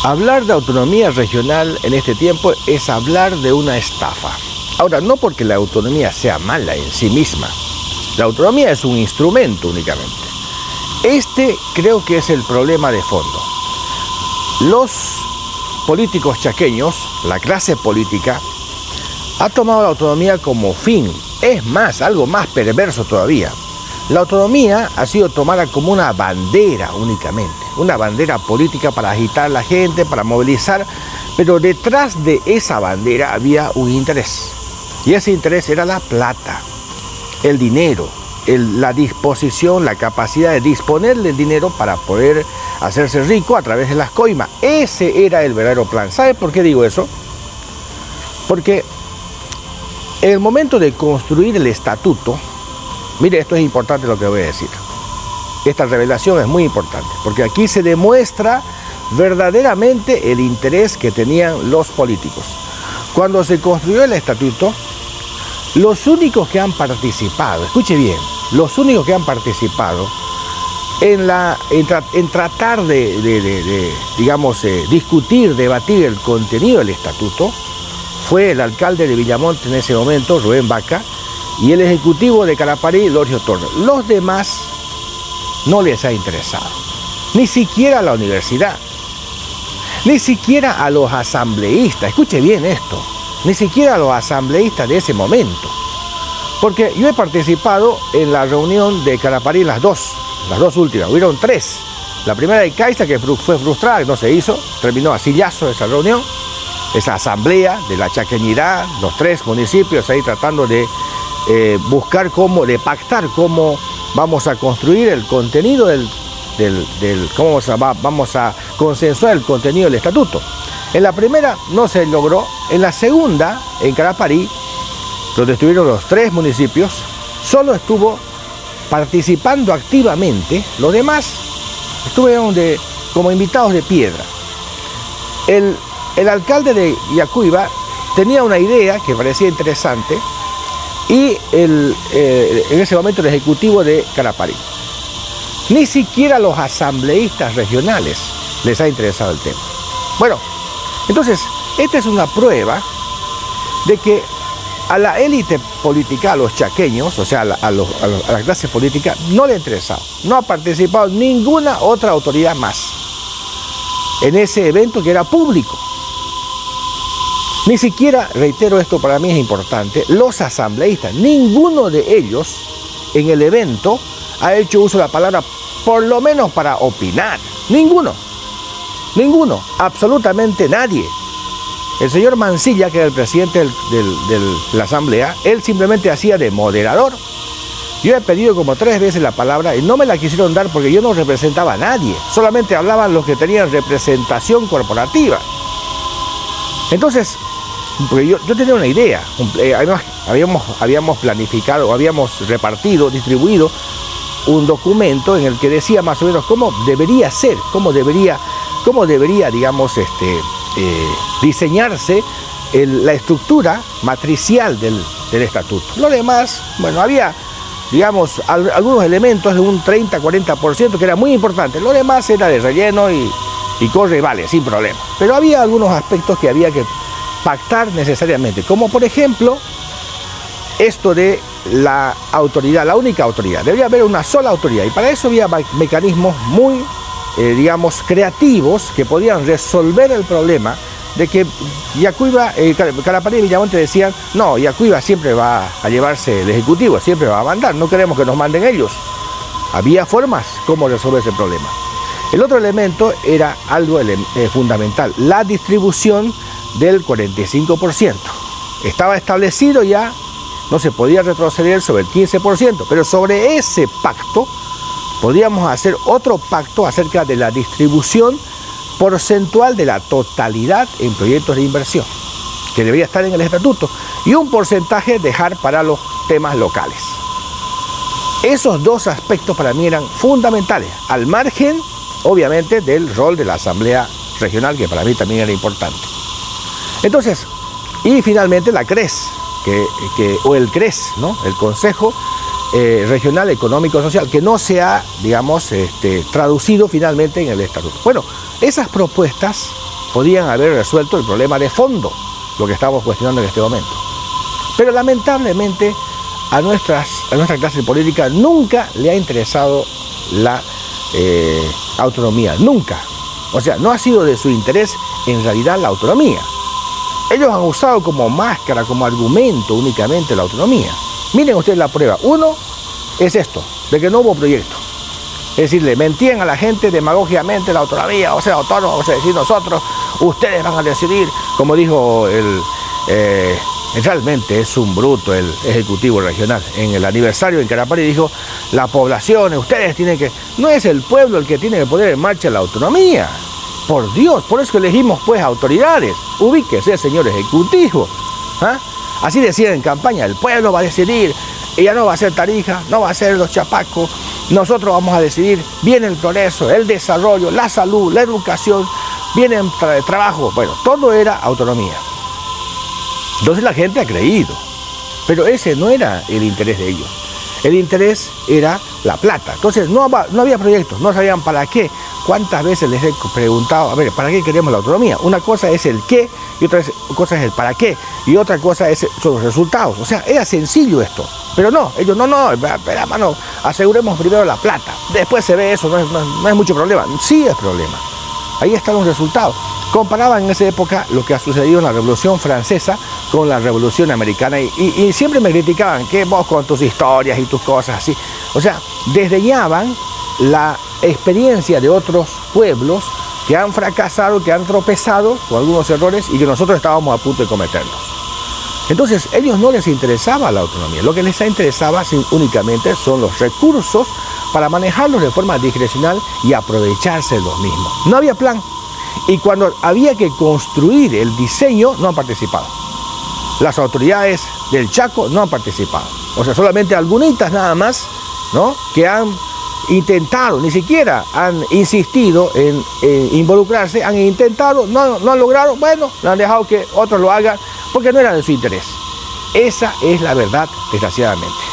Hablar de autonomía regional en este tiempo es hablar de una estafa. Ahora, no porque la autonomía sea mala en sí misma. La autonomía es un instrumento únicamente. Este creo que es el problema de fondo. Los políticos chaqueños, la clase política, ha tomado la autonomía como fin. Es más, algo más perverso todavía. La autonomía ha sido tomada como una bandera únicamente, una bandera política para agitar a la gente, para movilizar, pero detrás de esa bandera había un interés. Y ese interés era la plata, el dinero, la disposición, la capacidad de disponer del dinero para poder hacerse rico a través de las coimas. Ese era el verdadero plan. ¿Sabe por qué digo eso? Porque en el momento de construir el estatuto, mire, esto es importante lo que voy a decir. Esta revelación es muy importante, porque aquí se demuestra verdaderamente el interés que tenían los políticos. Cuando se construyó el estatuto, los únicos que han participado, escuche bien, los únicos que han participado en tratar de discutir, debatir el contenido del estatuto, fue el alcalde de Villamonte en ese momento, Rubén Vaca, y el ejecutivo de Caraparí, Lorgio Torres. Los demás no les ha interesado, ni siquiera a la universidad, ni siquiera a los asambleístas, escuche bien esto, ni siquiera a los asambleístas de ese momento, porque yo he participado en la reunión de Caraparí, las dos últimas, hubieron tres. La primera de Caiza, que fue frustrada, no se hizo, terminó a sillazo esa reunión, esa asamblea de la chaqueñidad, los tres municipios ahí tratando de buscar cómo, de pactar cómo vamos a construir el contenido cómo vamos a consensuar el contenido del estatuto. En la primera no se logró, en la segunda, en Caraparí, donde estuvieron los tres municipios, solo estuvo participando activamente, los demás estuvieron como invitados de piedra. El alcalde de Yacuiba tenía una idea que parecía interesante, y en ese momento el ejecutivo de Caraparí. Ni siquiera los asambleístas regionales les ha interesado el tema. Bueno, entonces, esta es una prueba de que a la élite política, a los chaqueños, o sea, a la clase política, no le ha interesado. No ha participado ninguna otra autoridad más en ese evento que era público. Ni siquiera, reitero, esto para mí es importante, los asambleístas, ninguno de ellos en el evento ha hecho uso de la palabra, por lo menos para opinar. Ninguno, absolutamente nadie. El señor Mancilla, que era el presidente de la asamblea, él simplemente hacía de moderador. Yo he pedido como 3 veces la palabra y no me la quisieron dar porque yo no representaba a nadie, solamente hablaban los que tenían representación corporativa. Entonces, porque yo tenía una idea, además habíamos planificado, habíamos repartido, distribuido un documento en el que decía más o menos cómo debería ser, cómo debería, digamos, diseñarse la estructura matricial del estatuto. Lo demás, bueno, había, digamos, algunos elementos de un 30-40% que era muy importante. Lo demás era de relleno y corre y vale, sin problema. Pero había algunos aspectos que había que pactar necesariamente, como por ejemplo esto de la autoridad, la única autoridad. Debería haber una sola autoridad y para eso había mecanismos muy, digamos, creativos que podían resolver el problema de que Yacuiba, Caraparí y Villamonte decían, no, Yacuiba siempre va a llevarse el ejecutivo, siempre va a mandar, no queremos que nos manden ellos. Había formas como resolver ese problema. El otro elemento era algo fundamental, la distribución del 45%. Estaba establecido ya, no se podía retroceder sobre el 15%, pero sobre ese pacto podíamos hacer otro pacto acerca de la distribución porcentual de la totalidad en proyectos de inversión, que debería estar en el estatuto, y un porcentaje dejar para los temas locales. Esos dos aspectos para mí eran fundamentales, al margen, obviamente, del rol de la Asamblea Regional, que para mí también era importante. Entonces, y finalmente la CRES, o el CRES, ¿no? El Consejo Regional Económico Social, que no se ha, digamos, traducido finalmente en el estatuto. Bueno, esas propuestas podían haber resuelto el problema de fondo, lo que estamos cuestionando en este momento. Pero lamentablemente a nuestra clase política nunca le ha interesado la autonomía, nunca. O sea, no ha sido de su interés en realidad la autonomía. Ellos han usado como máscara, como argumento únicamente la autonomía. Miren ustedes la prueba. Uno es esto, de que no hubo proyecto. Es decir, le mentían a la gente demagógicamente la autonomía, o sea, autónomo, vamos a decir nosotros, ustedes van a decidir, como dijo realmente es un bruto el ejecutivo regional. En el aniversario en Carapari dijo, la población, ustedes tienen que... No es el pueblo el que tiene que poner en marcha la autonomía. Por Dios, por eso que elegimos pues autoridades. Ubíquese, señor ejecutivo. ¿Ah? Así decían en campaña, el pueblo va a decidir, y ya no va a ser Tarija, no va a ser los Chapacos, nosotros vamos a decidir, viene el progreso, el desarrollo, la salud, la educación, viene el trabajo. Bueno, todo era autonomía. Entonces la gente ha creído, pero ese no era el interés de ellos. El interés era la plata. Entonces no había proyectos, no sabían para qué. ¿Cuántas veces les he preguntado, a ver, ¿para qué queremos la autonomía? Una cosa es el qué y otra cosa es el para qué. Y otra cosa son los resultados. O sea, era sencillo esto. Pero no, ellos no, espera, mano, aseguremos primero la plata. Después se ve eso, no es mucho problema. Sí es problema. Ahí están los resultados. Comparaban en esa época lo que ha sucedido en la Revolución Francesa con la Revolución Americana y siempre me criticaban que vos con tus historias y tus cosas así. O sea, desdeñaban la experiencia de otros pueblos que han fracasado, que han tropezado con algunos errores y que nosotros estábamos a punto de cometerlos. Entonces, a ellos no les interesaba la autonomía. Lo que les interesaba únicamente son los recursos para manejarlos de forma discrecional y aprovecharse de los mismos. No había plan. Y cuando había que construir el diseño, no han participado. Las autoridades del Chaco no han participado. O sea, solamente algunitas nada más, ¿no?, que han intentado, ni siquiera han insistido en involucrarse, han intentado, no han logrado, bueno, han dejado que otros lo hagan porque no era de su interés. Esa es la verdad, desgraciadamente.